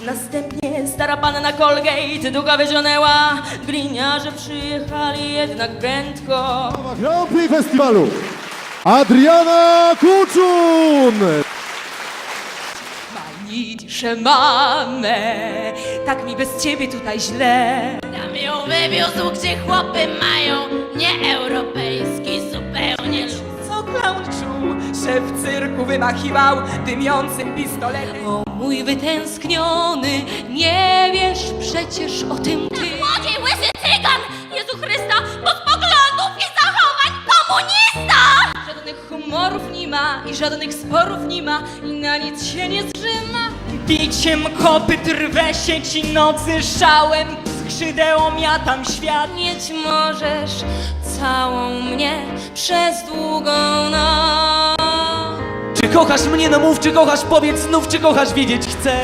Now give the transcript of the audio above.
Następnie stara panna Colgate długo wyzionęła. Gliniarze przyjechali jednak prędko. Grand Prix Festiwalu Adriana Kuczun! Ciszę mamę, tak mi bez ciebie tutaj źle. Tam ją wywiózł, gdzie chłopy mają nieeuropejski zupełnie luz. Co klaun czuł, że w cyrku wymachiwał dymiącym pistoletem. O mój wytęskniony, nie wiesz przecież o tym ty. Złodziej, łysy cygan, Jezu Chrysta, bo z poglądów i zachowań komunista! Żadnych humorów nie ma i żadnych sporów nie ma i na nic się nie zrzyma. Biciem kopyt rwę się ci nocy, szałem skrzydeł omiatam świat. Mieć możesz całą mnie przez długą noc. Czy kochasz mnie, no mów, czy kochasz, powiedz znów, czy kochasz, wiedzieć chcę.